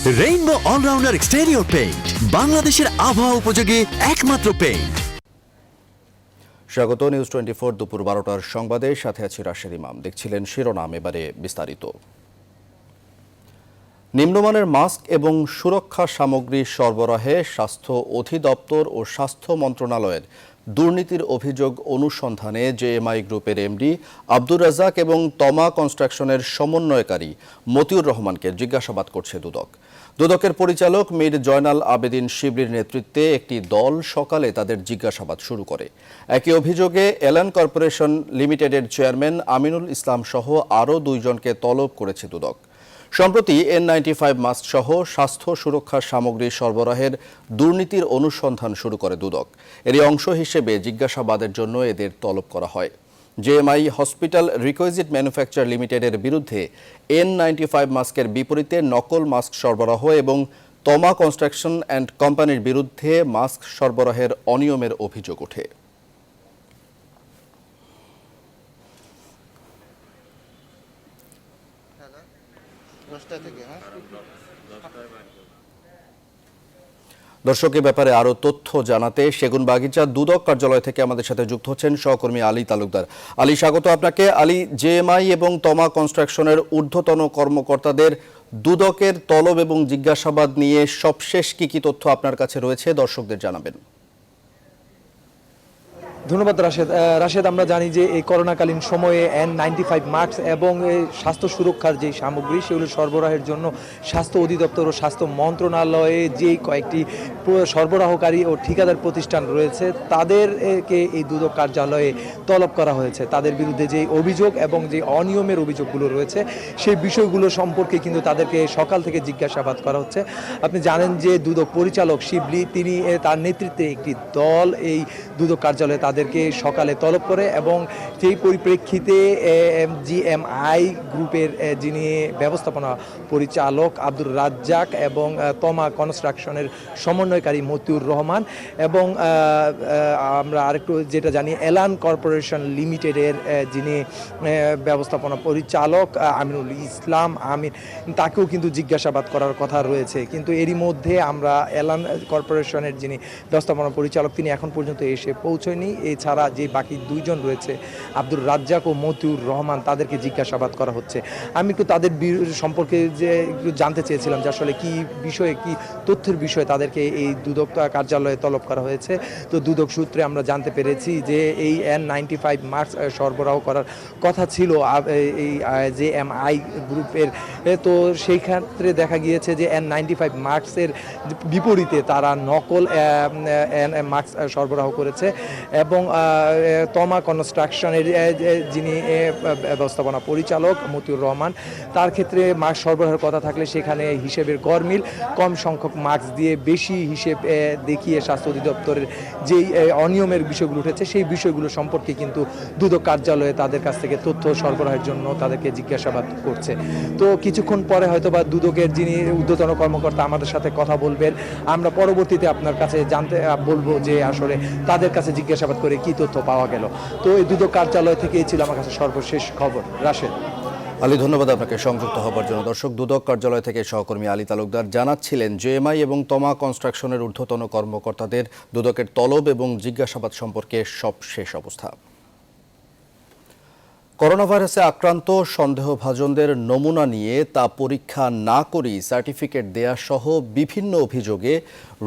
Rainbow allrounder exterior paint, বাংলাদেশের আবহাওয়া উপযোগী একমাত্র পেইন্ট। স্বাগত নিউজ 24 দুপুর 12টার সংবাদে, সাথে আছি রাশেদ ইমাম। দেখছিলেন শিরোনাম, এবারে বিস্তারিত। নিম্নমানের মাস্ক এবং সুরক্ষা সামগ্রী সরবরাহে স্বাস্থ্য অধিদপ্তর ও স্বাস্থ্য মন্ত্রণালয়ের দুর্নীতির অভিযোগ অনুসন্ধানে জেএমআই গ্রুপের এমডি আব্দুর রাজ্জাক এবং তমা কনস্ট্রাকশনের সমন্বয়কারী মতিউর রহমানকে জিজ্ঞাসাবাদ করছে দুদক। দুদকের পরিচালক মীর জয়নাল আবেদিন শিবলির নেতৃত্বে একটি দল সকালে তাদের জিজ্ঞাসাবাদ শুরু করে। একই অভিযোগে এলান কর্পোরেশন লিমিটেডের চেয়ারম্যান আমিনুল ইসলাম সহ আরও দুইজনকে তলব করেছে দুদক। সম্প্রতি N95 মাস্ক সহ স্বাস্থ্য সুরক্ষা সামগ্রী সরবরাহের দুর্নীতির অনুসন্ধান শুরু করে দুদক। এরই অংশ হিসেবে জিজ্ঞাসাবাদের জন্য এদের তলব করা হয়। জেএমআই হসপিটাল রিকোয়েজিট ম্যানুফ্যাকচার লিমিটেডের বিরুদ্ধে N95 মাস্কের বিপরীতে নকল মাস্ক সরবরাহ এবং তমা কনস্ট্রাকশন অ্যান্ড কোম্পানির বিরুদ্ধে মাস্ক সরবরাহের অনিয়মের অভিযোগ ওঠে। দর্শক, এ ব্যাপারে আরো তথ্য জানাতে সেগুনবাগিচা দুদক কার্যালয় থেকে আমাদের সাথে যুক্ত হচ্ছেন সহকর্মী আলী তালুকদার। আলী, স্বাগত আপনাকে। আলী, জেএমআই এবং তমা কনস্ট্রাকশনের ঊর্ধ্বতন কর্মকর্তাদের দুদকের তলব এবং জিজ্ঞাসাবাদ নিয়ে সবশেষ কি তথ্য আপনার কাছে রয়েছে, দর্শকদের জানাবেন। ধন্যবাদ রাশেদ। আমরা জানি যে এই করোনাকালীন সময়ে N95 মাস্ক এবং স্বাস্থ্য সুরক্ষার যে সামগ্রী সেগুলো সরবরাহের জন্য স্বাস্থ্য অধিদপ্তর ও স্বাস্থ্য মন্ত্রণালয়ে যে কয়েকটি সরবরাহকারী ও ঠিকাদার প্রতিষ্ঠান রয়েছে তাদেরকে এই দুদক কার্যালয়ে তলব করা হয়েছে। তাদের বিরুদ্ধে যে অভিযোগ এবং যে অনিয়মের অভিযোগগুলো রয়েছে সেই বিষয়গুলো সম্পর্কে কিন্তু তাদেরকে সকাল থেকে জিজ্ঞাসাবাদ করা হচ্ছে। আপনি জানেন যে দুদক পরিচালক শিবলি তিনি তার নেতৃত্বে একটি দল এই দুদক কার্যালয়ে তাদেরকে সকালে তলব করে এবং সেই পরিপ্রেক্ষিতে জিএমআই গ্রুপের যিনি ব্যবস্থাপনা পরিচালক আব্দুর রাজ্জাক এবং তমা কনস্ট্রাকশনের সমন্বয়কারী মতিউর রহমান এবং আমরা আরেকটু যেটা জানি এলান কর্পোরেশন লিমিটেডের যিনি ব্যবস্থাপনা পরিচালক আমিনুল ইসলাম তাকেও কিন্তু জিজ্ঞাসাবাদ করার কথা রয়েছে। কিন্তু এরই মধ্যে আমরা এলান কর্পোরেশনের যিনি ব্যবস্থাপনা পরিচালক তিনি এখন পর্যন্ত এসে পৌঁছয়নি। এছাড়া যে বাকি দুইজন রয়েছে আব্দুর রাজ্জাক ও মতিউর রহমান তাদেরকে জিজ্ঞাসাবাদ করা হচ্ছে। আমি একটু তাদের সম্পর্কে যে একটু জানতে চেয়েছিলাম যে আসলে কি বিষয়ে কি তথ্যের বিষয়ে তাদেরকে এই দুদক কার্যালয়ে তলব করা হয়েছে। তো দুদক সূত্রে আমরা জানতে পেরেছি যে এই N95 মাস্ক সরবরাহ করার কথা ছিল এই জেএমআই গ্রুপের। তো সেই ক্ষেত্রে দেখা গিয়েছে যে N95 মাস্কের বিপরীতে তারা নকল মাস্ক সরবরাহ করেছে এবং তমা কনস্ট্রাকশনের যিনি ব্যবস্থাপনা পরিচালক মতিউর রহমান তার ক্ষেত্রে মাস্ক সরবরাহের কথা থাকলে সেখানে হিসেবের গরমিল, কম সংখ্যক মাস্ক দিয়ে বেশি হিসেব দেখিয়ে স্বাস্থ্য অধিদপ্তরের যেই অনিয়মের বিষয়গুলো উঠেছে সেই বিষয়গুলো সম্পর্কে কিন্তু দুদক কার্যালয়ে তাদের কাছ থেকে তথ্য সরবরাহের জন্য তাদেরকে জিজ্ঞাসাবাদ করছে। তো কিছুক্ষণ পরে হয়তো বা দুদকের যিনি ঊর্ধ্বতন কর্মকর্তা আমাদের সাথে কথা বলবেন। আমরা পরবর্তীতে আপনার কাছে জানতে বলবো যে আসলে তাদের কাছে জিজ্ঞাসাবাদ করে কি তথ্য পাওয়া গেল। তো এই দুদক কার্যালয় থেকেই ছিল আমার কাছে সর্বশেষ খবর। রাশেদ। আলী, ধন্যবাদ আপনাকে সংযুক্ত হবার জন্য। দর্শক, দুদক কার্যালয় থেকে সহকর্মী আলী তালুকদার জানাচ্ছিলেন জেএমআই এবং তমা কনস্ট্রাকশনের ঊর্ধ্বতন কর্মকর্তাদের দুদকের তলব এবং জিজ্ঞাসাবাদ সম্পর্কে সবশেষ অবস্থা। করোনা ভাইরাসে আক্রান্ত সন্দেহভাজনদের নমুনা নিয়ে তা পরীক্ষা না করেই সার্টিফিকেট দেয়া সহ বিভিন্ন অভিযোগে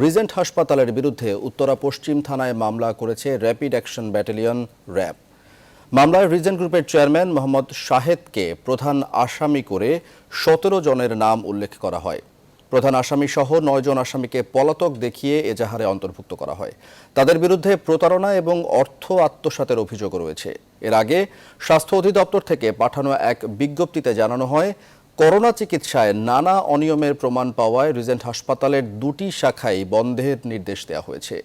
রিজেন্ট হাসপাতালের বিরুদ্ধে উত্তরা পশ্চিম থানায় মামলা করেছে র্যাপিড অ্যাকশন ব্যাটালিয়ন র্যাব। মামলায় রিজেন্ট গ্রুপের চেয়ারম্যান মোহাম্মদ শাহেদকে প্রধান আসামি করে 17 জনের নাম উল্লেখ করা হয়। প্রধান আসামি সহ 9 জন আসামিকে পলাতক দেখিয়ে এজাহারে অন্তর্ভুক্ত করা হয়। তাদের বিরুদ্ধে প্রতারণা এবং অর্থ আত্মসাতের অভিযোগও রয়েছে। এর আগে স্বাস্থ্য অধিদপ্তর থেকে পাঠানো এক বিজ্ঞপ্তিতে জানানো হয়, করোনা চিকিৎসায় নানা অনিয়মের প্রমাণ পাওয়ায় রিজেন্ট হাসপাতালের 2টি শাখায় বন্ধের নির্দেশ দেওয়া হয়েছে।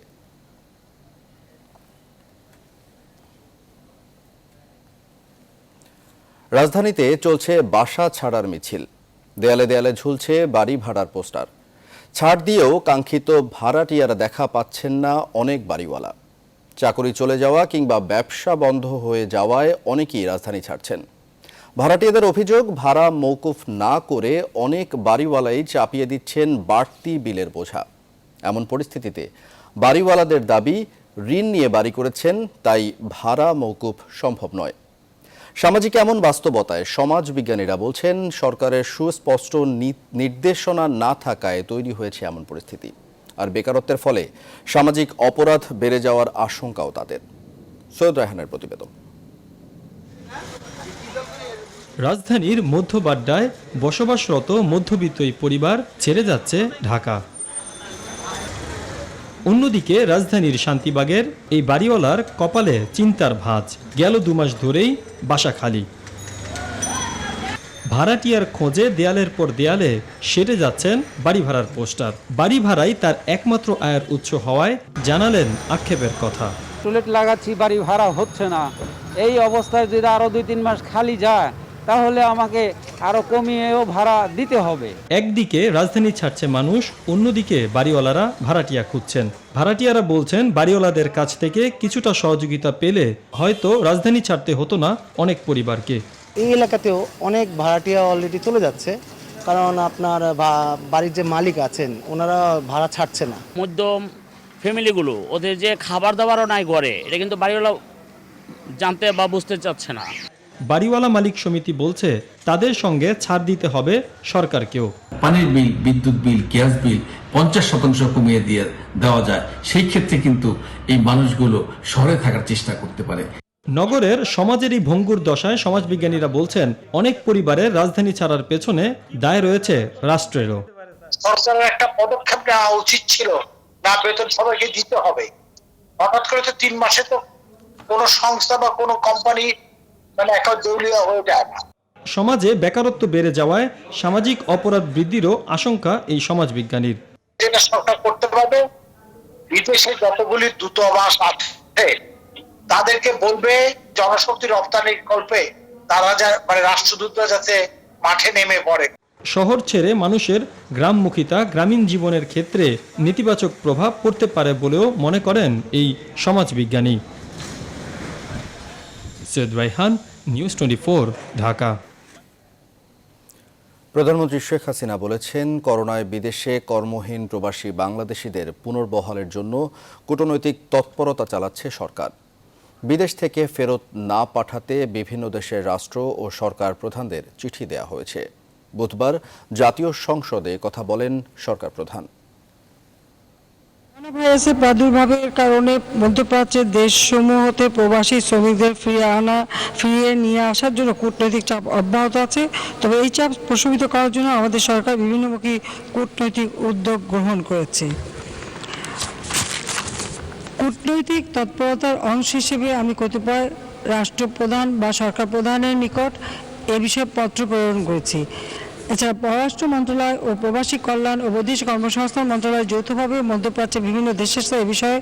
রাজধানীতে চলছে বাসা ছাড়ার মিছিল। দেয়ালে দেয়ালে ঝুলছে বাড়ি ভাড়ার পোস্টার। ছাড় দিয়েও কাঙ্ক্ষিত ভাড়াটিয়ারা দেখা পাচ্ছেন না অনেক বাড়িওয়ালা। চাকরি চলে যাওয়া কিংবা ব্যবসা বন্ধ হয়ে যাওয়ায় অনেকেই রাজধানী ছাড়ছেন। ভাড়াটিয়াদের অভিযোগ, ভাড়া মওকুফ না করে অনেক বাড়িওয়ালাই চাপিয়ে দিচ্ছেন বাড়তি বিলের বোঝা। এমন পরিস্থিতিতে বাড়িওয়ালাদের দাবি, ঋণ নিয়ে বাড়ি করেছেন, তাই ভাড়া মওকুফ সম্ভব নয়। সামাজিক এমন বাস্তবতায় সমাজ বিজ্ঞানীরা বলছেন, সরকারের সুস্পষ্ট নির্দেশনা না থাকায় তৈরি হয়েছে এমন পরিস্থিতি। আর বেকারত্বের ফলে সামাজিক অপরাধ বেড়ে যাওয়ার আশঙ্কাও তাদের। সৈয়দ রায়হানের প্রতিবেদন। রাজধানীর মধ্য বাড্ডায় বসবাসরত মধ্যবিত্ত এই পরিবার ছেড়ে যাচ্ছে ঢাকা। অন্যদিকে রাজধানীর শান্তিবাগের এই বাড়িওয়ালার কপালে চিন্তার ভাঁজ। গেল 2 মাস ধরেই বাসা খালি। ভাড়াটিয়ার খোঁজে দেয়ালের পর দেয়ালে সেটে যাচ্ছেন বাড়ি ভাড়ার পোস্টার। বাড়ি ভাড়াই তার একমাত্র আয়ের উৎস হওয়ায় জানালেন আক্ষেপের কথা। টয়লেট লাগাচ্ছি, বাড়ি ভাড়া হচ্ছে না। এই অবস্থায় যদি আরো 2-3 মাস খালি যায় তাহলে আমাকে আরো কমিয়েও ভাড়া দিতে হবে। একদিকে রাজধানী ছাড়ছে মানুষ, অন্যদিকে বাড়িওয়ালারা ভাড়াটিয়া খুঁজছেন। ভাড়াটিয়ারা বলছেন, বাড়িওয়ালাদের কাছ থেকে কিছুটা সহযোগিতা পেলে হয়তো রাজধানী ছাড়তে হতো না অনেক পরিবারকে। এই এলাকাতেও অনেক ভাড়াটিয়া অলরেডি চলে যাচ্ছে, কারণ আপনার বাড়ির যে মালিক আছেন ওনারা ভাড়া ছাড়ছে না। মধ্যম ফ্যামিলিগুলো, ওদের যে খাবার দাবারও নাই ঘরে, এটা কিন্তু বাড়িওয়ালা জানতে বা বুঝতে চাচ্ছে না। বাড়িওয়ালা মালিক সমিতি বলছে, তাদের সঙ্গে ছাড় দিতে হবে সরকারকেও। পানির বিল, বিদ্যুৎ বিল, গ্যাস বিল 50% কমিয়ে দেওয়া যায়। সেই ক্ষেত্রে কিন্তু এই মানুষগুলো শহরে থাকার চেষ্টা করতে পারে। নগরের সমাজের এই ভঙ্গুর দশায় সমাজবিজ্ঞানীরা বলছেন, অনেক পরিবারের রাজধানী ছাড়ার পেছনে দায় রয়েছে রাষ্ট্রেরও। সরকারের একটা পদক্ষেপ নেওয়া উচিত ছিল, না বেতন সবাইকে দিতে হবে। হঠাৎ করে তো 3 মাসে তো কোনো সংস্থা বা কোনো কোম্পানি একটা দেউলিয়া হয়ে যায় না। সমাজে বেকারত্ব বেড়ে যাওয়ায় সামাজিক অপরাধ বৃদ্ধিরও আশঙ্কা এই সমাজবিজ্ঞানীর। যেটা সরকার করতে পারবে, বিদেশে যতগুলি দূতাবাস আছে তাদেরকে বলবে জনশক্তি রপ্তানির কল্পে তারা রাষ্ট্রদূতরা যাতে মাঠে নেমে পড়ে। শহর ছেড়ে মানুষের গ্রামমুখিতা গ্রামীণ জীবনের ক্ষেত্রে নেতিবাচক প্রভাব পড়তে পারে বলেও মনে করেন এই সমাজবিজ্ঞানী। সৈয়দ রায়হান, নিউজ 24, ঢাকা। প্রধানমন্ত্রী শেখ হাসিনা বলেছেন, করোনায় বিদেশে কর্মহীন প্রবাসী বাংলাদেশিদের পুনর্বহালের জন্য কূটনৈতিক তৎপরতা চালাচ্ছে সরকার। বিদেশ থেকে ফেরত না পাঠাতে বিভিন্ন দেশের রাষ্ট্র ও সরকার প্রধানদের চিঠি দেওয়া হয়েছে। বুধবার জাতীয় সংসদে কথা বলেন সরকার প্রধান। করোনাভাইরাসের প্রাদুর্ভাবের কারণে মধ্যপ্রাচ্যের দেশসমূহ হতে প্রবাসী শ্রমিকদের ফিরিয়ে নিয়ে আসার জন্য কূটনৈতিক চাপ অব্যাহত আছে। তবে এই চাপ প্রশমিত করার জন্য আমাদের সরকার বিভিন্নমুখী কূটনৈতিক উদ্যোগ গ্রহণ করেছে। কূটনৈতিক তৎপরতার অংশ হিসেবে আমি কতিপয় রাষ্ট্রপ্রধান বা সরকার প্রধানের নিকট এ বিষয়ে পত্র প্রেরণ করেছি। এছাড়া পররাষ্ট্র মন্ত্রণালয় ও প্রবাসী কল্যাণ ও বৈদেশিক কর্মসংস্থান মন্ত্রণালয় যৌথভাবে মধ্যপ্রাচ্যের বিভিন্ন দেশের সাথে এ বিষয়ে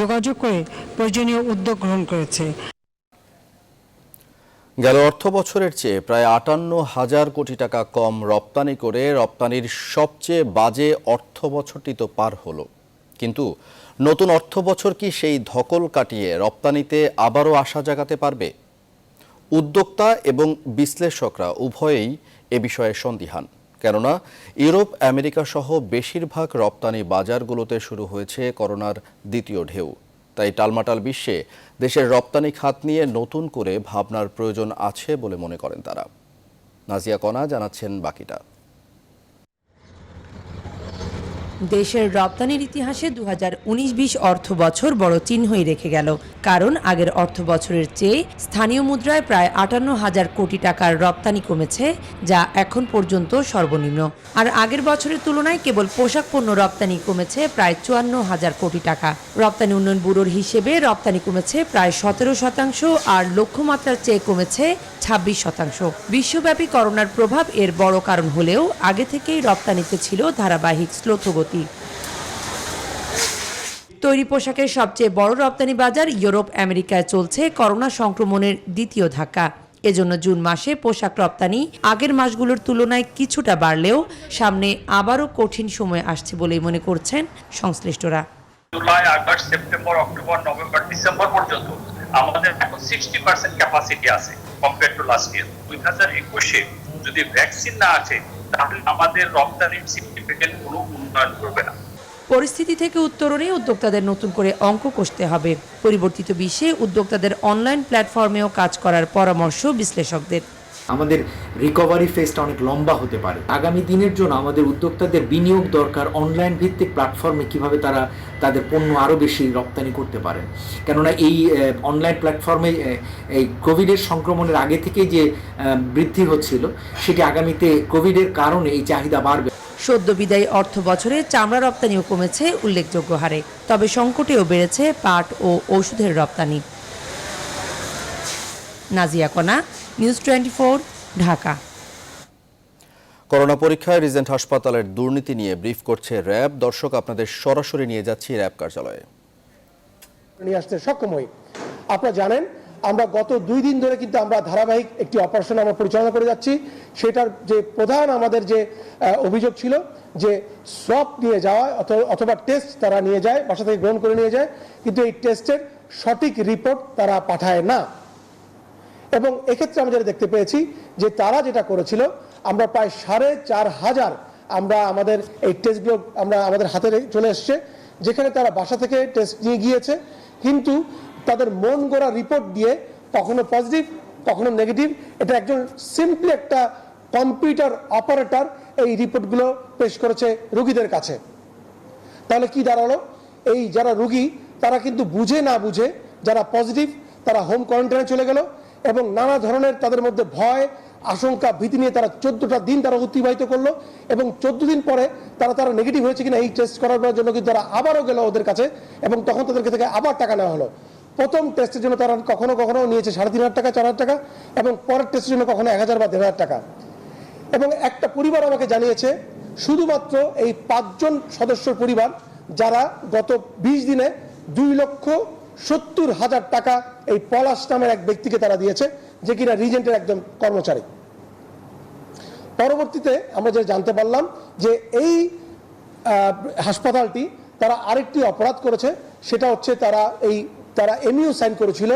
যোগাযোগ করে প্রয়োজনীয় উদ্যোগ গ্রহণ করেছে। গেল অর্থ বছরের চেয়ে প্রায় ৫৮,০০০ কোটি টাকা কম রপ্তানি করে রপ্তানির সবচেয়ে বাজে অর্থ বছরটি তো পার হলো। কিন্তু নতুন অর্থ বছর কি সেই ধকল কাটিয়ে রপ্তানিতে আবারও আশা জাগাতে পারবে? উদ্যোক্তা এবং বিশ্লেষকরা উভয়েই এ বিষয়ে সন্দিহান। কেননা ইউরোপ, আমেরিকা সহ বেশিরভাগ রপ্তানি বাজারগুলোতে শুরু হয়েছে করোনার দ্বিতীয় ঢেউ। তাই টালমাটাল বিশ্বে দেশের রপ্তানি খাত নিয়ে নতুন করে ভাবনার প্রয়োজন আছে বলে মনে করেন তারা। নাজিয়া কণা জানাচ্ছেন বাকিটা। দেশের রপ্তানির ইতিহাসে 2019-20 অর্থ বছর বড় চিহ্নই রেখে গেল। কারণ আগের অর্থ বছরের চেয়ে স্থানীয় মুদ্রায় প্রায় 58,000 কোটি টাকার রপ্তানি কমেছে, যা এখন পর্যন্ত সর্বনিম্ন। আর আগের বছরের তুলনায় কেবল পোশাক পণ্য রপ্তানি কমেছে প্রায় 54,000 কোটি টাকা। রপ্তানি উন্নয়ন ব্যুরোর হিসেবে রপ্তানি কমেছে প্রায় 17% আর লক্ষ্যমাত্রার চেয়ে কমেছে 26%। বিশ্বব্যাপী করোনার প্রভাব এর বড় কারণ হলেও আগে থেকেই রপ্তানিতে ছিল ধারাবাহিক শ্লথগতি। তৈরি পোশাকের সবচেয়ে বড় রপ্তানি বাজার ইউরোপ, আমেরিকায় চলছে করোনা সংক্রমণের দ্বিতীয় ধাক্কা। এজন্য জুন মাসে পোশাক রপ্তানি আগের মাসগুলোর তুলনায় কিছুটা বাড়লেও সামনে আবারও কঠিন সময় আসছে বলেই মনে করছেন সংশ্লিষ্টরা। July, August, September, October, November, December পর্যন্ত আমাদের এখন 60% ক্যাপাসিটি আছে কম্পেয়ার টু লাস্ট ইয়ার। 2021-এ যদি ভ্যাকসিন না আছে তাহলে আমাদের রপ্তানির সিগনিফিকেন্ট কোনো উন্নয়ন করবে না। পরিস্থিতি থেকে উত্তরণে উদ্যোক্তাদের নতুন করে অঙ্ক কষতে হবে। পরিবর্তিত বিশ্বে উদ্যোক্তাদের অনলাইন প্ল্যাটফর্মেও কাজ করার পরামর্শ বিশ্লেষকদের। আমাদের রিকভারি ফেজটা অনেক লম্বা হতে পারে। আগামী দিনের জন্য আমাদের উদ্যোক্তাদের বিনিয়োগ দরকার অনলাইন ভিত্তিক প্ল্যাটফর্মে কিভাবে তারা তাদের পণ্য আরও বেশি রপ্তানি করতে পারেন। কেননা এই অনলাইন প্ল্যাটফর্মে এই কোভিডের সংক্রমণের আগে থেকেই যে বৃদ্ধি হচ্ছিল সেটি আগামীতে কোভিডের কারণে এই চাহিদা বাড়বে। সদ্য বিদায়ী অর্থ বছরে চামড়া রপ্তানিও কমেছে উল্লেখযোগ্য হারে, তবে সংকটেও বেড়েছে পাট ও ওষুধের রপ্তানি। নাজিয়া কণা, নিউজ 24, ঢাকা। করোনা পরীক্ষায় রিজেন্ট হাসপাতালের দুর্নীতি নিয়ে ব্রিফ করছে র্যাব। দর্শক, আপনাদের সরাসরি নিয়ে যাচ্ছি র্যাব কার্যালয়ে। নিয়ে আসতে সক্ষম হই। আপনারা জানেন আমরা গত 2 দিন ধরে কিন্তু আমরা ধারাবাহিক একটি অপারেশন আমরা পরিচালনা করে যাচ্ছি। সেটার যে প্রধান আমাদের যে অভিযোগ ছিল যে সোয়াব নিয়ে যাওয়া অথবা টেস্ট তারা নিয়ে যায়, বাসা থেকে গ্রহণ করে নিয়ে যায়, কিন্তু এই টেস্টের সঠিক রিপোর্ট তারা পাঠায় না। এবং এক্ষেত্রে আমরা যেটা দেখতে পেয়েছি যে তারা যেটা করেছিল, আমরা প্রায় 4,500 আমরা আমাদের এই টেস্টগুলো আমরা আমাদের হাতে চলে এসছে, যেখানে তারা বাসা থেকে টেস্ট নিয়ে গিয়েছে, কিন্তু তাদের মন গড়া রিপোর্ট দিয়ে কখনো পজিটিভ কখনো নেগেটিভ, এটা একজন সিম্পলি একটা কম্পিউটার অপারেটর এই রিপোর্টগুলো পেশ করেছে রোগীদের কাছে। তাহলে কি দাঁড়ালো, এই যারা রোগী তারা কিন্তু বুঝে না বুঝে যারা পজিটিভ তারা হোম কোয়ারেন্টাইনে চলে গেল এবং নানা ধরনের তাদের মধ্যে ভয় আশঙ্কা ভীতি নিয়ে তারা 14টা দিন তারা অতিবাহিত করলো এবং 14 দিন পরে তারা নেগেটিভ হয়েছে কিনা এই টেস্ট করার জন্য কিন্তু তারা আবারও গেল ওদের কাছে এবং তখন তাদেরকে থেকে আবার টাকা নেওয়া হলো। প্রথম টেস্টের জন্য তারা কখনো কখনো নিয়েছে 3,500 টাকা 4,000 টাকা এবং পরের টেস্টের জন্য কখনো 1,000 বা 1,500 টাকা। এবং একটা পরিবার আমাকে জানিয়েছে শুধুমাত্র এই 5 জন সদস্যর পরিবার যারা গত 20 দিনে 2,70,000 টাকা এই পলাশ নামের এক ব্যক্তিকে তারা দিয়েছে, যে কিনা রিজেন্টের একজন কর্মচারী। পরবর্তীতে আমরা যে জানতে পারলাম যে এই হাসপাতালটি তারা আরেকটি অপরাধ করেছে, সেটা হচ্ছে তারা এমইউ সাইন করেছিল,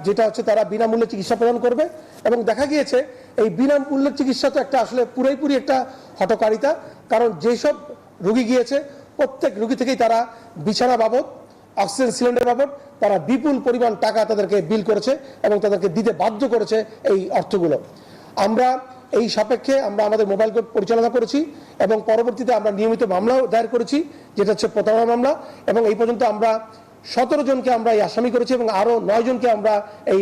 যেটা হচ্ছে তারা বিনামূল্যে চিকিৎসা প্রদান করবে। এবং দেখা গিয়েছে এই বিনামূল্যের চিকিৎসা তো একটা আসলে পুরোপুরি একটা হঠকারিতা, কারণ যেসব রোগী গিয়েছে প্রত্যেক রোগী থেকেই তারা বিছানা বাবদ অক্সিজেন সিলিন্ডার বাবদ তারা বিপুল পরিমাণ টাকা তাদেরকে বিল করেছে এবং তাদেরকে দিতে বাধ্য করেছে এই অর্থগুলো। আমরা এই সাপেক্ষে আমরা আমাদের মোবাইল কোর্ট পরিচালনা করেছি এবং পরবর্তীতে আমরা নিয়মিত মামলাও দায়ের করেছি, যেটা হচ্ছে প্রতারণা মামলা। এবং এই পর্যন্ত আমরা 17 জনকে আমরা এই আসামি করেছি এবং আরও 9 জনকে আমরা এই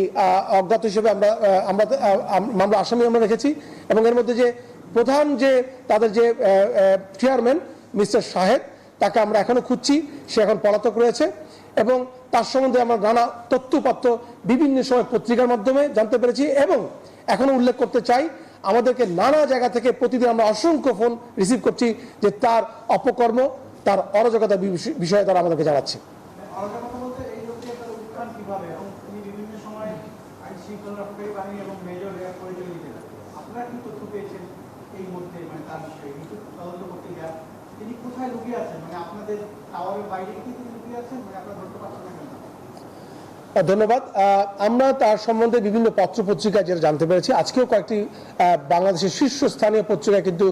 অজ্ঞাত হিসেবে আমরা মামলা আসামি আমরা রেখেছি। এবং এর মধ্যে যে প্রধান যে তাদের যে চেয়ারম্যান মিস্টার শাহেদ, তাকে আমরা এখনো খুঁজছি, সে এখন পলাতক রয়েছে। এবং তার সম্বন্ধে আমরা নানা তথ্যপত্র বিভিন্ন সময় পত্রিকার মাধ্যমে জানতে পেরেছি। এবং এখনো উল্লেখ করতে চাই, আমাদেরকে নানা জায়গা থেকে প্রতিদিন আমরা অসংখ্য ফোন রিসিভ করছি যে তার অপকর্ম তার অরাজকতার বিষয়ে তারা আমাদেরকে জানাচ্ছে। ধন্যবাদ। আমরা তার সম্বন্ধে বিভিন্ন পত্র পত্রিকায় যেটা জানতে পেরেছি, আজকেও কয়েকটি বাংলাদেশের শীর্ষস্থানীয় পত্রিকা কিন্তু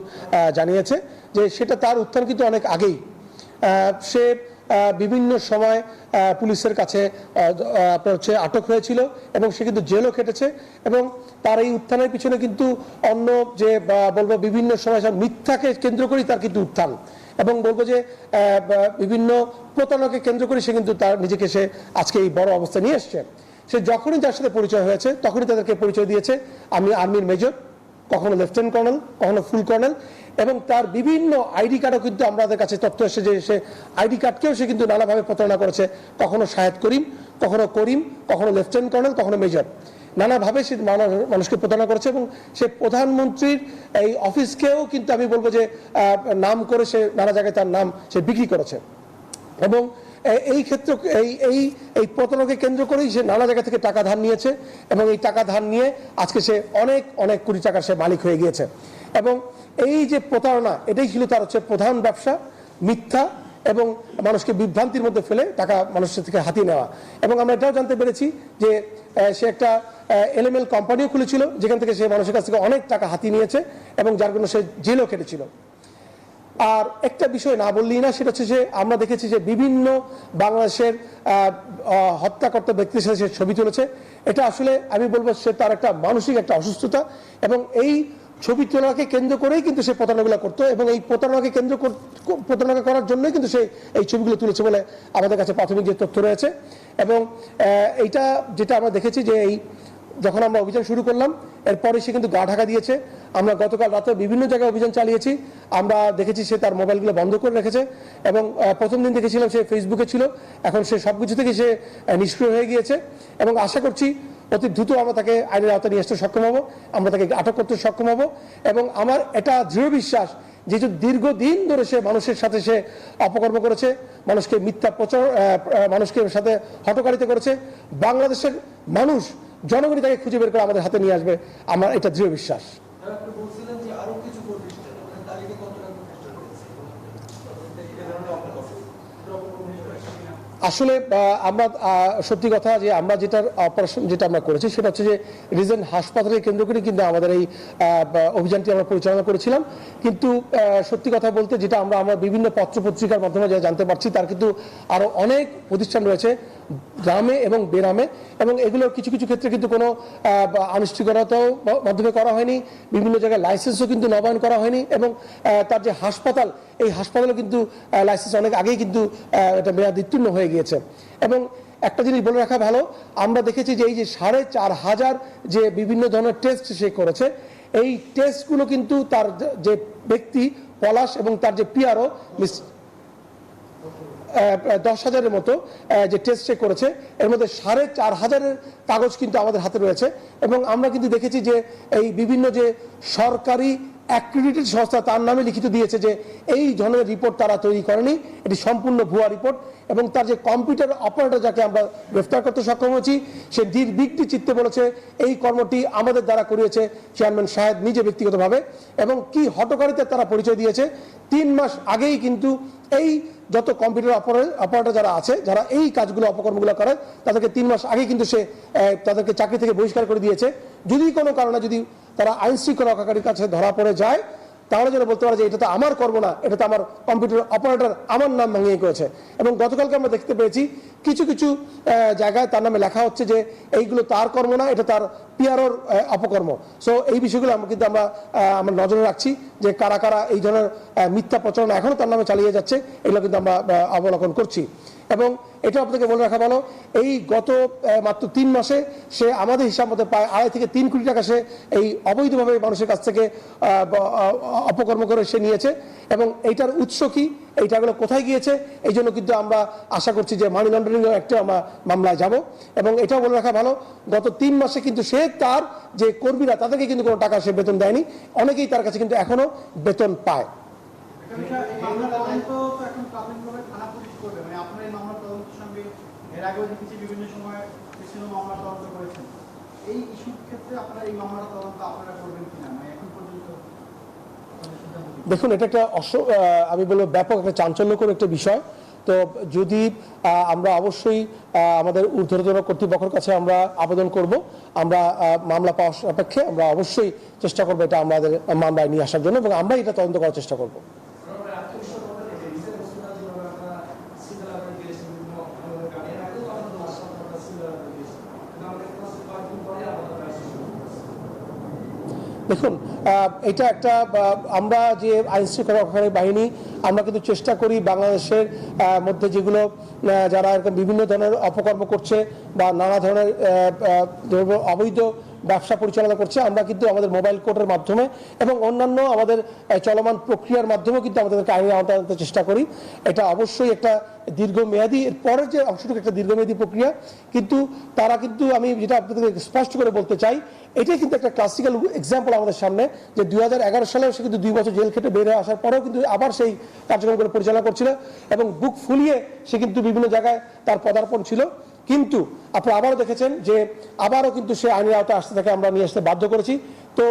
জানিয়েছে যে সেটা তার উত্থান কিন্তু অনেক আগেই। সে বিভিন্ন সময় পুলিশের কাছে আপনার হচ্ছে আটক হয়েছিল এবং সে কিন্তু জেলও খেটেছে। এবং তার এই উত্থানের পিছনে কিন্তু অন্য যে বলবো বিভিন্ন সময় মিথ্যাকে কেন্দ্র করেই তার কিন্তু উত্থান, এবং বলবো যে বিভিন্ন প্রতারণাকে কেন্দ্র করে সে কিন্তু তার নিজেকে সে আজকে এই বড় অবস্থা নিয়ে এসছে। সে যখনই যার সাথে পরিচয় হয়েছে তখনই তাদেরকে পরিচয় দিয়েছে আমি আর্মির মেজর, কখনো লেফটেন্যান্ট কর্নেল, কখনো ফুল কর্নেল। এবং তার বিভিন্ন আইডি কার্ডও কিন্তু আমাদের কাছে তথ্য এসেছে যে সে আইডি কার্ডকেও সে কিন্তু নানাভাবে প্রতারণা করেছে, কখনো শাহেদ করিম, কখনো লেফটেন্যান্ট কর্নেল, কখনো মেজর। নানাভাবে সে মানুষকে প্রতারণা করেছে এবং সে প্রধানমন্ত্রীর এই অফিসকেও কিন্তু আমি বলবো যে নাম করে সে নানা জায়গায় তার নাম সে বিক্রি করেছে। এবং এই ক্ষেত্রে এই প্রতারণাকে কেন্দ্র করেই সে নানা জায়গা থেকে টাকা ধার নিয়েছে এবং এই টাকা ধার নিয়ে আজকে সে অনেক কোটি টাকার সে মালিক হয়ে গিয়েছে। এবং এই যে প্রতারণা, এটাই ছিল তার হচ্ছে প্রধান ব্যবসা, মিথ্যা এবং মানুষকে বিভ্রান্তির মধ্যে ফেলে টাকা মানুষের থেকে হাতিয়ে নেওয়া। এবং আমরা এটাও জানতে পেরেছি যে সে একটা এলএমএল কোম্পানিও খুলেছিল, যেখান থেকে সে মানুষের কাছ থেকে অনেক টাকা হাতিয়ে নিয়েছে এবং যার জন্য সে জেলও কেটেছিল। আর একটা বিষয় না বললেই না, সেটা হচ্ছে যে আমরা দেখেছি যে বিভিন্ন বাংলাদেশের হত্যাকর্তা ব্যক্তির সাথে সে ছবি তুলেছে। এটা আসলে আমি বলবো সে তার একটা মানসিক একটা অসুস্থতা, এবং এই ছবি তোলাকে কেন্দ্র করেই কিন্তু সে প্রতারণাগুলো করতো, এবং এই প্রতারণা করার জন্যই কিন্তু সে এই ছবিগুলো তুলেছে বলে আমাদের কাছে প্রাথমিক যে তথ্য রয়েছে। এবং এইটা যেটা আমরা দেখেছি যে এই যখন আমরা অভিযান শুরু করলাম এরপরে সে কিন্তু গা ঢাকা দিয়েছে। আমরা গতকাল রাতে বিভিন্ন জায়গায় অভিযান চালিয়েছি, আমরা দেখেছি সে তার মোবাইলগুলো বন্ধ করে রেখেছে, এবং প্রথম দিন দেখেছিলাম সে ফেসবুকে ছিল, এখন সে সবকিছু থেকে সে নিষ্ক্রিয় হয়ে গিয়েছে। এবং আশা করছি অতি দ্রুত আমরা তাকে আইনের আওতায় নিয়ে আসতে সক্ষম হব, আমরা তাকে আটক করতে সক্ষম হব। এবং আমার এটা দৃঢ় বিশ্বাস যে দীর্ঘদিন ধরে সে মানুষের সাথে সে অপকর্ম করেছে, মানুষকে মিথ্যা প্রচার, মানুষকে সাথে হটকারিতা করেছে, বাংলাদেশের মানুষ জনগণই তাকে খুঁজে বের করে আমাদের হাতে নিয়ে আসবে, আমার এটা দৃঢ় বিশ্বাস। আসলে আমরা সত্যি কথা যে আমরা যেটার অপারেশন যেটা আমরা করেছি সেটা হচ্ছে যে রিজেন্ট হাসপাতালে কেন্দ্র করে কিন্তু আমাদের এই অভিযানটি আমরা পরিচালনা করেছিলাম। কিন্তু সত্যি কথা বলতে যেটা আমরা বিভিন্ন পত্রপত্রিকার মাধ্যমে যা জানতে পারছি, তার কিন্তু আরও অনেক প্রতিষ্ঠান রয়েছে গ্রামে এবং বেরামে, এবং এগুলোর কিছু কিছু ক্ষেত্রে কিন্তু কোনো আনুষ্ঠানিকতাও মাধ্যমে করা হয়নি, বিভিন্ন জায়গায় লাইসেন্সও কিন্তু নবায়ন করা হয়নি, এবং তার যে হাসপাতাল এই হাসপাতালও কিন্তু লাইসেন্স অনেক আগেই কিন্তু এটা মেয়াদোত্তীর্ণ হয়ে গিয়েছে। এবং একটা জিনিস বলে রাখা ভালো, আমরা দেখেছি যে এই যে 4500 যে বিভিন্ন ধরনের টেস্ট সে করেছে, এই টেস্টগুলো কিন্তু তার যে ব্যক্তি পলাশ এবং তার যে পিআরও 10,000-এর মতো যে টেস্ট সে করেছে, এর মধ্যে 4500-এর কাগজ কিন্তু আমাদের হাতে রয়েছে। এবং আমরা কিন্তু দেখেছি যে এই বিভিন্ন যে সরকারি অ্যাক্রিডিটেড সংস্থা তার নামে লিখিত দিয়েছে যে এই ধরনের রিপোর্ট তারা তৈরি করেনি, এটি সম্পূর্ণ ভুয়া রিপোর্ট। এবং তার যে কম্পিউটার অপারেটর যাকে আমরা গ্রেফতার করতে সক্ষম হয়েছি, সে নির্বিঘ্ন চিত্তে বলেছে এই কর্মটি আমাদের দ্বারা করিয়েছে চেয়ারম্যান সাহেব নিজে ব্যক্তিগতভাবে। এবং কি হটকারিতা তারা পরিচয় দিয়েছে, 3 মাস আগেই কিন্তু এই যত কম্পিউটার অপারেটর যারা আছে, যারা এই কাজগুলো অপকর্মগুলো করে, তাদেরকে 3 মাস আগে কিন্তু সে তাদেরকে চাকরি থেকে বহিষ্কার করে দিয়েছে। যদি কোনো কারণে যদি তারা আইন শৃঙ্খলা রক্ষাকারীর কাছে ধরা পড়ে যায়, তাহলে যেন বলতে পারে যে এটা তো আমার কর্ম না, এটা তো আমার কম্পিউটার অপারেটর আমার নাম ভাঙিয়ে করেছে। এবং গতকালকে আমরা দেখতে পেয়েছি কিছু কিছু জায়গায় তার নামে লেখা হচ্ছে যে এইগুলো তার কর্ম না, এটা তার পিআরওর অপকর্ম। সো এই বিষয়গুলো কিন্তু আমরা নজরে রাখছি যে কারা কারা এই ধরনের মিথ্যা প্রচারণা এখনও তার নামে চালিয়ে যাচ্ছে, এগুলো কিন্তু আমরা অবলোকন করছি। এবং এটা আপনাকে বলে রাখা ভালো, এই গত মাত্র 3 মাসে সে আমাদের হিসাব মতো প্রায় 2.5 থেকে 3 কোটি টাকা সে এই অবৈধভাবে মানুষের কাছ থেকে অপকর্ম করে সে নিয়েছে। এবং এইটার উৎস কি, এই টাকাগুলো কোথায় গিয়েছে, এই জন্য কিন্তু আমরা আশা করছি যে মানি লন্ডারিং একটা আমরা মামলায় যাব। এবং এটাও বলে রাখা ভালো, গত 3 মাসে কিন্তু সে তার যে কর্মীরা তাদেরকে কিন্তু কোনো টাকা সে বেতন দেয়নি, অনেকেই তার কাছে কিন্তু এখনো বেতন পায়। দেখুন, এটা একটা আমি বলবো ব্যাপক একটা চাঞ্চল্যকর একটা বিষয়। তো যদি আমরা অবশ্যই আমাদের ঊর্ধ্বতন কর্তৃপক্ষের কাছে আমরা আবেদন করব, আমরা মামলা পাওয়ার সাপেক্ষে আমরা অবশ্যই চেষ্টা করবো এটা আমাদের মামলায় নিয়ে আসার জন্য, এবং আমরা এটা তদন্ত করার চেষ্টা করব। দেখুন, এটা একটা আমরা যে আইন শৃঙ্খলা রক্ষাকারী বাহিনী, আমরা কিন্তু চেষ্টা করি বাংলাদেশের মধ্যে যেগুলো যারা এরকম বিভিন্ন ধরনের অপকর্ম করছে বা নানা ধরনের অবৈধ ব্যবসা পরিচালনা করছে, আমরা কিন্তু আমাদের মোবাইল কোর্টের মাধ্যমে এবং অন্যান্য আমাদের চলমান প্রক্রিয়ার মাধ্যমেও কিন্তু আমাদেরকে আইনের আওতায় আনতে চেষ্টা করি। এটা অবশ্যই একটা দীর্ঘমেয়াদী, এর পরের যে অংশটুকু একটা দীর্ঘমেয়াদী প্রক্রিয়া, কিন্তু তারা কিন্তু আমি যেটা আপনাদের স্পষ্ট করে বলতে চাই, এটাই কিন্তু একটা ক্লাসিক্যাল এক্সাম্পল আমাদের সামনে যে 2011 সালেও সে কিন্তু 2 বছর জেল খেটে বের হয়ে আসার পরেও কিন্তু আবার সেই কার্যক্রমগুলো পরিচালনা করছিল এবং বুক ফুলিয়ে সে কিন্তু বিভিন্ন জায়গায় তার পদার্পণ ছিল। কিন্তু আপনারা আবারও দেখেছেন যে আবারও কিন্তু সে আইনের আওতায় আসতে থাকে, আমরা নিয়ে আসতে বাধ্য করেছি। তো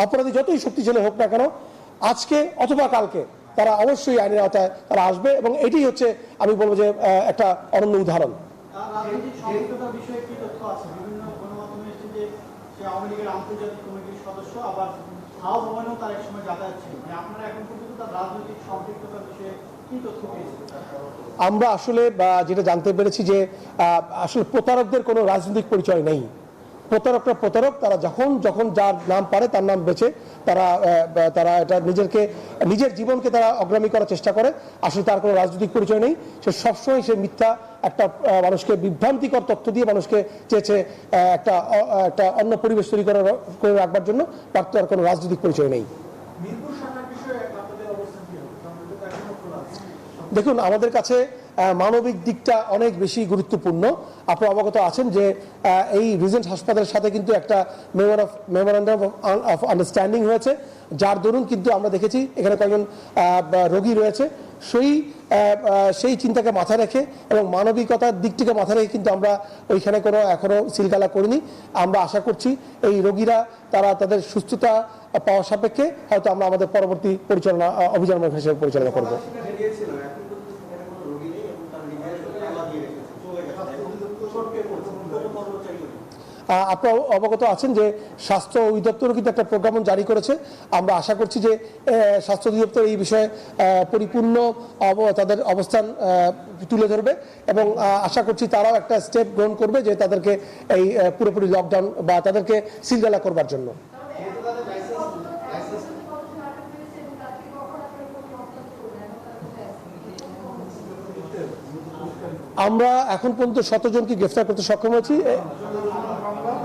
অপরাধী যতই শক্তিশালী হোক না কেন, আজকে অথবা কালকে তারা অবশ্যই আইনের আওতায় তারা আসবে, এবং এটাই হচ্ছে আমি বলবো যে একটা অনন্য উদাহরণ। রাজনৈতিক সম্পৃক্ততার বিষয়ে কি তথ্য আছে? বিভিন্ন গণমাধ্যমে এসেছে যে সে আওয়ামী লীগের আন্তর্জাতিক কমিটির সদস্য, আবার হাউস ভবনেও তার এক সময় যাতায়াত ছিল। আপনারা এখন পর্যন্ত তার রাজনৈতিক সম্পৃক্ততার বিষয়ে কি তথ্য পেয়েছেন? আমরা আসলে যেটা জানতে পেরেছি যে আসলে প্রতারকদের কোনো রাজনৈতিক পরিচয় নেই। প্রতারকরা প্রতারক, তারা যখন যার নাম পারে তার নাম বেছে তারা এটা নিজের জীবনকে তারা অগ্রামী করার চেষ্টা করে। আসলে তার কোনো রাজনৈতিক পরিচয় নেই। সে সবসময় সে মিথ্যা একটা মানুষকে বিভ্রান্তিকর তথ্য দিয়ে মানুষকে চেয়েছে একটা অন্য পরিবেশ তৈরি করে রাখবার জন্য। তার কোনো রাজনৈতিক পরিচয় নেই। দেখুন, আমাদের কাছে মানবিক দিকটা অনেক বেশি গুরুত্বপূর্ণ। আপনারা অবগত আছেন যে এই রিজেন্ট হাসপাতালের সাথে কিন্তু একটা মেমোরান্ডাম অফ আন্ডারস্ট্যান্ডিং হয়েছে, যার দরুন কিন্তু আমরা দেখেছি এখানে কয়েকজন রোগী রয়েছে। সেই চিন্তাকে মাথায় রেখে এবং মানবিকতার দিকটিকে মাথায় রেখে কিন্তু আমরা ওইখানে কোনো এখনো সিলগালা করিনি। আমরা আশা করছি এই রোগীরা তারা তাদের সুস্থতা পাওয়ার সাপেক্ষে হয়তো আমরা আমাদের পরবর্তী অভিযান হিসেবে পরিচালনা করব। আপনারা অবগত আছেন যে স্বাস্থ্য অধিদপ্তরও কিন্তু একটা প্রজ্ঞাপন জারি করেছে। আমরা আশা করছি যে স্বাস্থ্য অধিদপ্তর এই বিষয়ে পরিপূর্ণ তাদের অবস্থান তুলে ধরবে, এবং আশা করছি তারাও একটা স্টেপ গ্রহণ করবে যে তাদেরকে এই পুরোপুরি লকডাউন বা তাদেরকে সিলগালা করবার জন্য। আমরা এখন পর্যন্ত 17 জনকে গ্রেফতার করতে সক্ষম হয়েছি।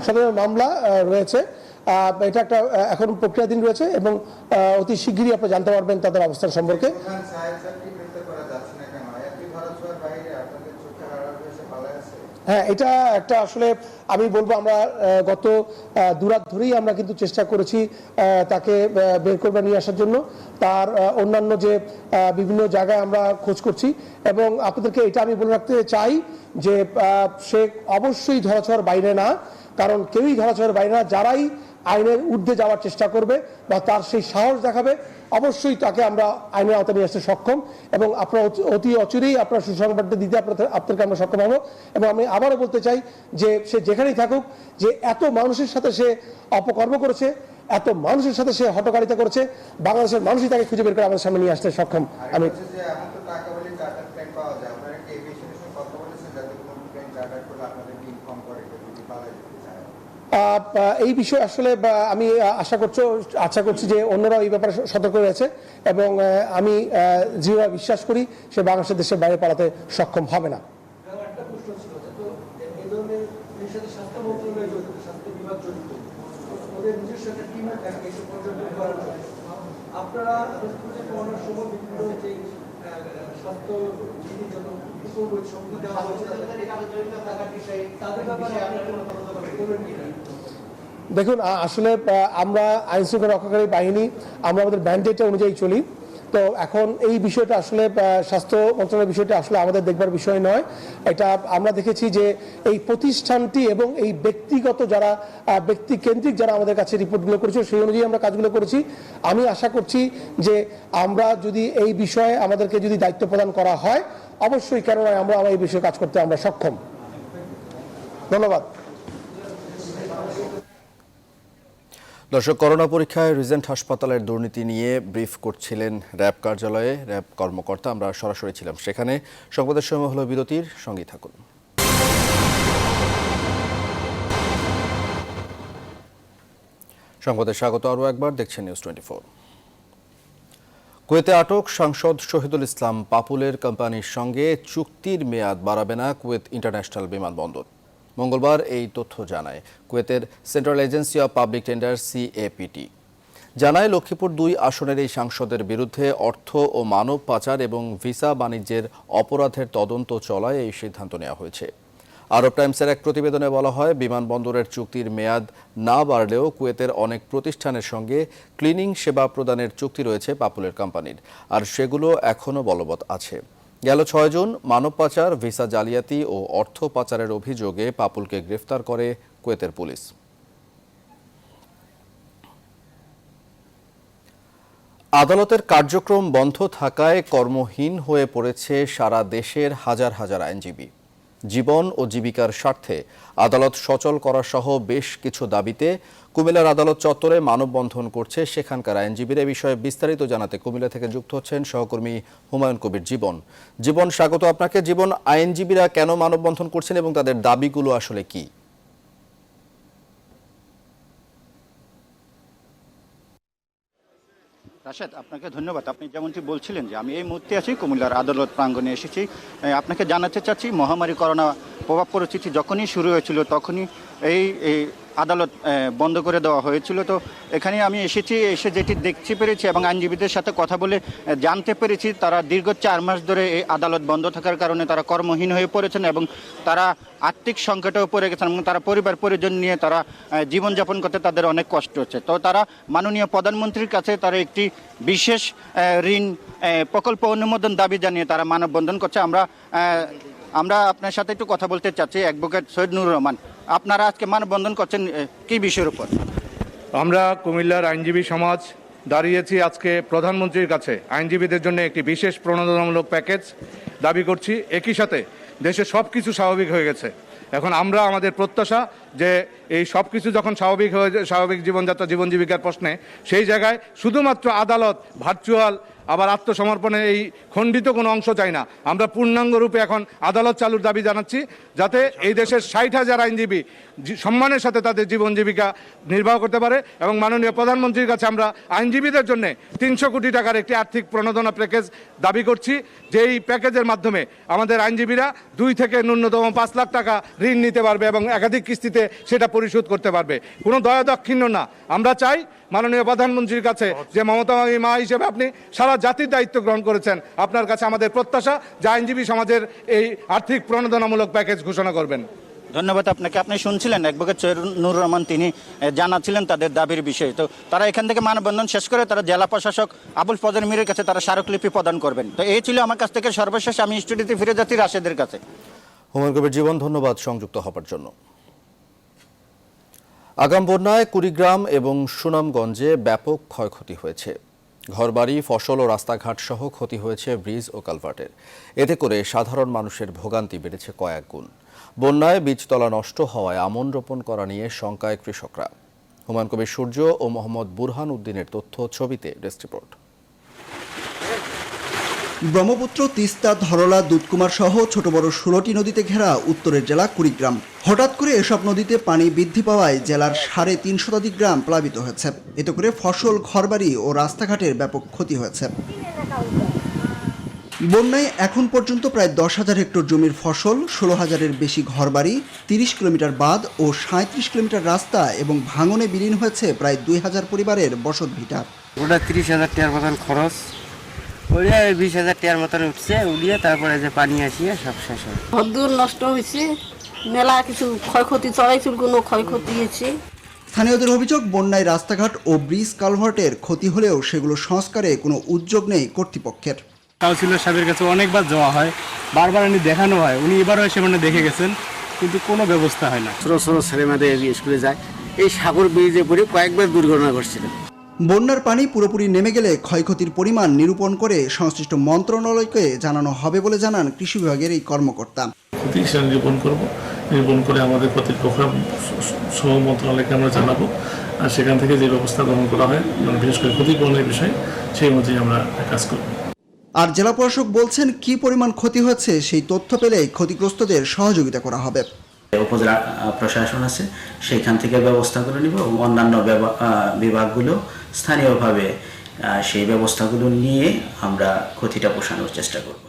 17 মামলা রয়েছে। এটা একটা এখন প্রক্রিয়াধীন রয়েছে, এবং অতি শীঘ্রই আপনি জানতে পারবেন তাদের অবস্থান সম্পর্কে। হ্যাঁ, এটা একটা আসলে আমি বলবো আমরা গত দুরাত ধরেই আমরা কিন্তু চেষ্টা করেছি তাকে বের করে নিয়ে আসার জন্য। তার অন্যান্য যে বিভিন্ন জায়গায় আমরা খোঁজ করছি, এবং আপনাদেরকে এটা আমি বলে রাখতে চাই যে সে অবশ্যই ধরাছোঁয়ার বাইরে না, কারণ কেউই ধরাছোঁয়ার বাইরে না। যারাই আইনের ঊর্ধ্বে যাওয়ার চেষ্টা করবে বা তার সেই সাহস দেখাবে, অবশ্যই তাকে আমরা আইনের আওতায় নিয়ে আসতে সক্ষম, এবং আপনারা অতি অচিরেই আপনার সুসংবাদটা দিতে আপনাদেরকে আমরা সক্ষম হব। এবং আমি আবারও বলতে চাই যে সে যেখানেই থাকুক, যে এত মানুষের সাথে সে অপকর্ম করেছে, এত মানুষের সাথে সে হটকারিতা করেছে, বাংলাদেশের মানুষই তাকে খুঁজে বের করে আমাদের সামনে নিয়ে আসতে সক্ষম। আমি এই বিষয়ে আসলে আমি আশা করছি যে অন্যরাও এই ব্যাপারে সতর্ক রয়েছে, এবং আমি দৃঢ়ভাবে বিশ্বাস করি সে বাংলাদেশের দেশের বাইরে পালাতে সক্ষম হবে না। দেখুন, আসলে আমরা আইন শৃঙ্খলা রক্ষাকারী বাহিনী, আমরা আমাদের ম্যান্ডেট অনুযায়ী চলি। তো এখন এই বিষয়টা আসলে স্বাস্থ্য মন্ত্রণালয়ের বিষয়টা আসলে আমাদের দেখবার বিষয় নয়। এটা আমরা দেখেছি যে এই প্রতিষ্ঠানটি এবং এই ব্যক্তিকেন্দ্রিক যারা আমাদের কাছে রিপোর্টগুলো করেছে, সেই অনুযায়ী আমরা কাজগুলো করেছি। আমি আশা করছি যে আমরা যদি এই বিষয়ে আমাদেরকে যদি দায়িত্ব প্রদান করা হয়, অবশ্যই কেন নয় আমরা এই বিষয়ে কাজ করতে আমরা সক্ষম। ধন্যবাদ। দর্শক, করোনা পরীক্ষায় রিজেন্ট হাসপাতালের দুর্নীতি নিয়ে ব্রিফ করছিলেন র্যাব কার্যালয়ে র্যাব কর্মকর্তা। আমরা সরাসরি ছিলাম সেখানে। সংবাদের সময় হলো বিরতির, সঙ্গেই থাকুন। সংবাদে স্বাগত আরও একবার, দেখছেন নিউজ 24। কুয়েতে আটক সাংসদ শহীদুল ইসলাম পাপুলের কোম্পানির সঙ্গে চুক্তির মেয়াদ বাড়াবে না কুয়েত ইন্টারন্যাশনাল বিমানবন্দর। মঙ্গলবার এই তথ্য জানায় কুয়েতের central agency of public tender CAPT। জানায় লক্ষ্মীপুর 2 আসনের এই সাংসদের বিরুদ্ধে অর্থ ও মানব পাচার এবং ভিসা বাণিজ্যের অপরাধের তদন্ত চলায় এই সিদ্ধান্ত নেওয়া হয়েছে। আরব টাইমসের এক প্রতিবেদনে বলা হয়, বিমানবন্দরের চুক্তির মেয়াদ না বাড়লেও কুয়েতের অনেক প্রতিষ্ঠানের সঙ্গে ক্লিনিং সেবা প্রদানের চুক্তি রয়েছে পাপুলের কোম্পানির, আর সেগুলো এখনও বলবৎ আছে। গেল 6 জুন মানব পাচার, ভিসা জালিয়াতি ও অর্থ পাচারের অভিযোগে পাপুলকে গ্রেফতার করে কুয়েতের পুলিশ। আদালতের কার্যক্রম বন্ধ থাকায় কর্মহীন হয়ে পড়েছে সারা দেশের হাজার হাজার আইনজীবী। জীবন ও জীবিকার স্বার্থে আদালত সচল করা সহ বেশ কিছু দাবিতে কুমিল্লার আদালত চত্বরে মানববন্ধন করছে সেখানকার আইনজীবীরা। এই বিষয়ে বিস্তারিত জানাতে কুমিল্লা থেকে যুক্ত হচ্ছেন সহকর্মী হুমায়ুন কবির। জীবন, স্বাগত আপনাকে। জীবন, আইনজীবীরা কেন মানববন্ধন করছেন এবং তাদের দাবিগুলো আসলে কি? রাশেদ, আপনাকে ধন্যবাদ। আপনি যেমনটি বলছিলেন যে আমি এই মুহূর্তে আছি কুমিল্লার আদালত প্রাঙ্গণে এসেছি। আপনাকে জানাতে চাচ্ছি, মহামারী করোনা প্রভাব পরিস্থিতি যখনই শুরু হয়েছিল তখনই এই আদালত বন্ধ করে দেওয়া হয়েছিল। তো এখানে আমি এসে যেটি দেখতে পেরেছি এবং আইনজীবীদের সাথে কথা বলে জানতে পেরেছি, তারা দীর্ঘ 4 মাস ধরে এই আদালত বন্ধ থাকার কারণে তারা কর্মহীন হয়ে পড়েছেন এবং তারা আর্থিক সংকটেও পড়ে গেছেন এবং তারা পরিবার পরিজন নিয়ে তারা জীবনযাপন করতে তাদের অনেক কষ্ট হচ্ছে। তো তারা মাননীয় প্রধানমন্ত্রীর কাছে তারা একটি বিশেষ ঋণ প্রকল্প অনুমোদন দাবি জানিয়ে তারা মানববন্ধন করছে। আমরা আপনার সাথে একটু কথা বলতে চাচ্ছি। অ্যাডভোকেট সৈয়দ নুরুর রহমান, আপনারা আজকে মানববন্ধন করছেন কি বিষয়ের উপর? আমরা কুমিল্লার আইনজীবী সমাজ দাঁড়িয়েছি আজকে প্রধানমন্ত্রীর কাছে আইনজীবীদের জন্য একটি বিশেষ প্রণোদনামূলক প্যাকেজ দাবি করছি। একই সাথে দেশে সব কিছু স্বাভাবিক হয়ে গেছে। এখন আমরা আমাদের প্রত্যাশা যে এই সব কিছু যখন স্বাভাবিক জীবনযাত্রা জীবন জীবিকার প্রশ্নে, সেই জায়গায় শুধুমাত্র আদালত ভার্চুয়াল আবার আত্মসমর্পণের এই খণ্ডিত কোনো অংশ চাই না। আমরা পূর্ণাঙ্গ রূপে এখন আদালত চালুর দাবি জানাচ্ছি, যাতে এই দেশের 60,000 আইনজীবী সম্মানের সাথে তাদের জীবন জীবিকা নির্বাহ করতে পারে। এবং মাননীয় প্রধানমন্ত্রীর কাছে আমরা আইনজীবীদের জন্য 300 কোটি টাকার একটি আর্থিক প্রণোদনা প্যাকেজ দাবি করছি, যে এই প্যাকেজের মাধ্যমে আমাদের আইনজীবীরা 2 থেকে ন্যূনতম 5 লাখ টাকা ঋণ নিতে পারবে এবং একাধিক কিস্তিতে সেটা পরিশোধ করতে পারবে। কোনো দয়া দাক্ষিণ্য না। আমরা চাই মাননীয় প্রধানমন্ত্রীর কাছে, যে মমতাময়ী মা হিসেবে আপনি সারা জাতির দায়িত্ব গ্রহণ করেছেন, আপনার কাছে আমাদের প্রত্যাশা যে আইনজীবী সমাজের এই আর্থিক প্রণোদনামূলক প্যাকেজ ঘোষণা করবেন। ধন্যবাদ আপনাকে। আপনি শুনছিলেন অ্যাডভোকেট সৈয়দ নুরুর রহমান, তিনি জানাচ্ছিলেন তাদের দাবির বিষয়ে। তো তারা এখান থেকে মানববন্ধন শেষ করে তারা জেলা প্রশাসক আবুল ফজল মিরের কাছে তারা স্মারকলিপি প্রদান করবেন। তো এই ছিল আমার কাছ থেকে সর্বশেষ। আমি স্টুডিওতে ফিরে যাচ্ছি রাশেদের কাছে। হুমায়ুন কবির, ধন্যবাদ সংযুক্ত হবার জন্য। আগাম বন্যায় কুড়িগ্রাম এবং সুনামগঞ্জে ব্যাপক ক্ষয়ক্ষতি হয়েছে। ঘরবাড়ি, ফসল ও রাস্তাঘাট সহ ক্ষতি হয়েছে ব্রিজ ও কালভার্টের। এতে করে সাধারণ মানুষের ভোগান্তি বেড়েছে কয়েক গুণ। বন্যায় বীজতলা নষ্ট হওয়ায় আমন রোপণ করা নিয়ে শঙ্কায় কৃষকরা। হুমায়ুন কবির সূর্য ও মোহাম্মদ বুরহান উদ্দিনের তথ্য, ছবিতে ডেস্ক রিপোর্ট। ব্রহ্মপুত্র, তিস্তা, ধরলা, দুধকুমার সহ ছোট বড় 16টি নদীতে ঘেরা উত্তরের জেলা কুড়িগ্রাম। হঠাৎ করে এসব নদীতে পানি বৃদ্ধি পাওয়ায় জেলার 350 শতাধিক গ্রাম প্লাবিত হয়েছে। এতে করে ফসল, ঘরবাড়ি ও রাস্তাঘাটের ব্যাপক ক্ষতি হয়েছে। বন্যায় এখন পর্যন্ত প্রায় 10,000 হেক্টর জমির ফসল, 16,000-এর বেশি ঘরবাড়ি, 30 কিলোমিটার বাঁধ ও 37 কিলোমিটার রাস্তা এবং ভাঙনে বিলীন হয়েছে প্রায় 2,000 পরিবারের বসতভিটা। ওটা 30,000 টাকার মতন খরচ, ওইটা 20,000 টাকার মতন উঠছে, উড়িয়ে তারপরে যে পানি আসিয়ে সব শেষ হয়। ঘরদুয়ার নষ্ট হয়েছে, মেলা কিছু ক্ষয়ক্ষতি, চড়াই চুলগুলো ক্ষয়ক্ষতি হয়েছে। স্থানীয়দের অভিযোগ, বন্যায় রাস্তাঘাট ও ব্রিজ কালভার্টের ক্ষতি হলেও সেগুলো সংস্কারে কোনো উদ্যোগ নেই কর্তৃপক্ষের। কাউন্সিলর সাহেবের কাছে অনেকবার যাওয়া হয়, বারবার উনি দেখানো হয়, উনি এবারও এসে মানে দেখে গেছেন, কিন্তু কোনো ব্যবস্থা হয় না। ছোট ছোট ছেলেমেয়েদের স্কুলে যায়, এই সাগর ব্রিজে পড়ে কয়েকবার দুর্ঘটনা ঘটছিল। বন্যার পানি পুরোপুরি নেমে গেলে ক্ষয়ক্ষতির পরিমাণ নিরূপণ করে সংশ্লিষ্ট মন্ত্রণালয়কে জানানো হবে বলে জানান কৃষি বিভাগের এই কর্মকর্তা। ক্ষতি নিরূপণ করে আমাদের কর্তৃপক্ষ সহ মন্ত্রণালয়কে আমরা জানাবো, আর সেখান থেকে যে ব্যবস্থা গ্রহণ করা হয়, মানে বিশেষ করে ক্ষতিপূরণের বিষয়ে, সেই অনুযায়ী আমরা কাজ করব। আর জেলা প্রশাসক বলছেন, কি পরিমাণ ক্ষতি হয়েছে সেই তথ্য পেলে ক্ষতিগ্রস্তদের সহযোগিতা করা হবে। উপজেলা প্রশাসন আছে, সেখান থেকে ব্যবস্থা করে নিব এবং অন্যান্য বিভাগগুলো স্থানীয়ভাবে সেই ব্যবস্থাগুলো নিয়ে আমরা ক্ষতিটা পোষানোর চেষ্টা করব।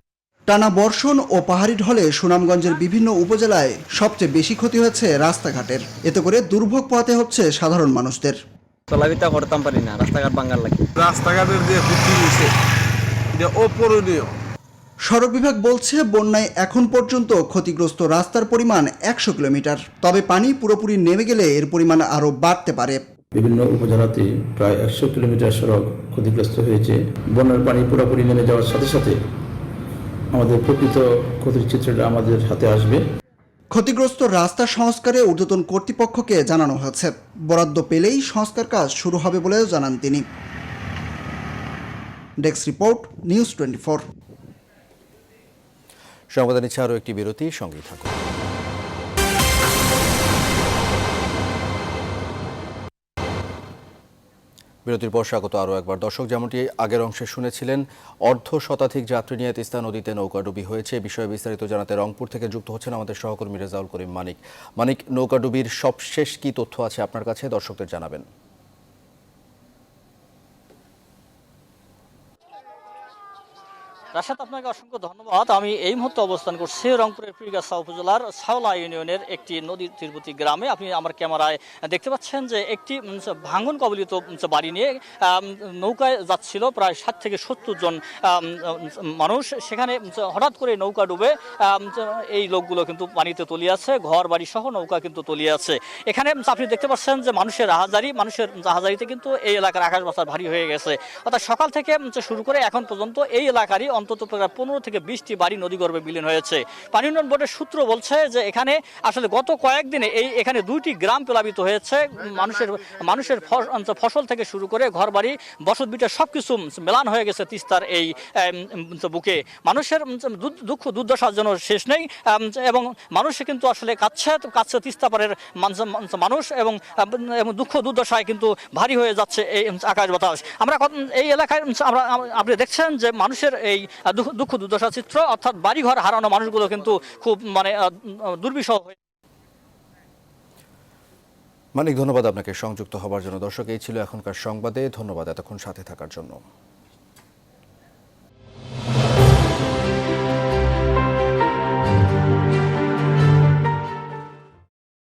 টানা বর্ষণ ও পাহাড়ি ঢলে সুনামগঞ্জের বিভিন্ন উপজেলায় সবচেয়ে বেশি ক্ষতি হয়েছে রাস্তাঘাটের। এতে করে দুর্ভোগ পোহাতে হচ্ছে সাধারণ মানুষদের। চলাফেরা করতাম পারি না, রাস্তাঘাট ভাঙার লাগে। রাস্তাঘাটের যে ক্ষতি হয়েছে এটা অপূরণীয়। সড়ক বিভাগ বলছে, বন্যায় এখন পর্যন্ত ক্ষতিগ্রস্ত রাস্তার পরিমাণ 100 কিলোমিটার। তবে পানি পুরোপুরি নেমে গেলে এর পরিমাণ আরও বাড়তে পারে। বিভিন্ন উপজেলাতে প্রায় 100 কিলোমিটার সড়ক ক্ষতিগ্রস্ত হয়েছে। বন্যার পানি পুরোপুরি নেমে যাওয়ার সাথে সাথে আমাদের প্রকৃত ক্ষতির চিত্রটা আমাদের হাতে আসবে। ক্ষতিগ্রস্ত রাস্তা সংস্কারে ঊর্ধ্বতন কর্তৃপক্ষকে জানানো হয়েছে। বরাদ্দ পেলেই সংস্কার কাজ শুরু হবে বলেও জানান তিনি। Desk report, news 24। সংবাদে নিচ্ছে আরও একটি বিরতি, সঙ্গেই থাকুন। বিরতির পর স্বাগত আরও একবার। দর্শক, যেমনটি আগের অংশে শুনেছিলেন, অর্ধ শতাধিক যাত্রী নিয়ে তিস্তা নদীতে নৌকাডুবি হয়েছে। বিষয়ে বিস্তারিত জানাতে রংপুর থেকে যুক্ত হচ্ছেন আমাদের সহকর্মী রেজাউল করিম মানিক। নৌকাডুবির সবশেষ কি তথ্য আছে আপনার কাছে, দর্শকদের জানাবেন। রাশাদ, আপনাকে অসংখ্য ধন্যবাদ। আমি এই মুহূর্তে অবস্থান করছি রংপুরের পীরগাছা উপজেলার সাওলা ইউনিয়নের একটি নদীর তীরবর্তী গ্রামে। আপনি আমার ক্যামেরায় দেখতে পাচ্ছেন যে একটি ভাঙন কবলিত বাড়ি নিয়ে নৌকায় যাচ্ছিল প্রায় 60 থেকে 70 জন মানুষ। সেখানে হঠাৎ করে নৌকা ডুবে এই লোকগুলো কিন্তু পানিতে তলিয়ে আছে, ঘর বাড়ি সহ নৌকা কিন্তু তলিয়ে আছে। এখানে আপনি দেখতে পাচ্ছেন যে মানুষের হাজারিতে কিন্তু এই এলাকার আকাশ বাতাস ভারী হয়ে গেছে। অর্থাৎ সকাল থেকে শুরু করে এখন পর্যন্ত এই এলাকারই অন্তত প্রায় 15 থেকে 20টি বাড়ি নদীগর্ভে বিলীন হয়েছে। পানি উন্নয়ন বোর্ডের সূত্র বলছে যে এখানে আসলে গত কয়েকদিনে এখানে 2টি গ্রাম প্লাবিত হয়েছে। মানুষের ফসল থেকে শুরু করে ঘরবাড়ি, বসতভিটা সবকিছু মেলান হয়ে গেছে তিস্তার এই বুকে। মানুষের দুঃখ দুর্দশার জন্য শেষ নেই এবং মানুষে কিন্তু আসলে কাছে তিস্তা পারের মানুষ এবং দুঃখ দুর্দশায় কিন্তু ভারী হয়ে যাচ্ছে এই আকাশ বাতাস। আমরা এই এলাকায় আপনি দেখছেন যে মানুষের এই দুঃখ দুর্দশা চিত্র, অর্থাৎ বাড়িঘর হারানো মানুষগুলো কিন্তু খুব দুর্বিষহ হয়ে। মানিক, ধন্যবাদ আপনাকে সংযুক্ত হবার জন্য। দর্শক, এই ছিল এখনকার সংবাদে। ধন্যবাদ এতক্ষণ সাথে থাকার জন্য।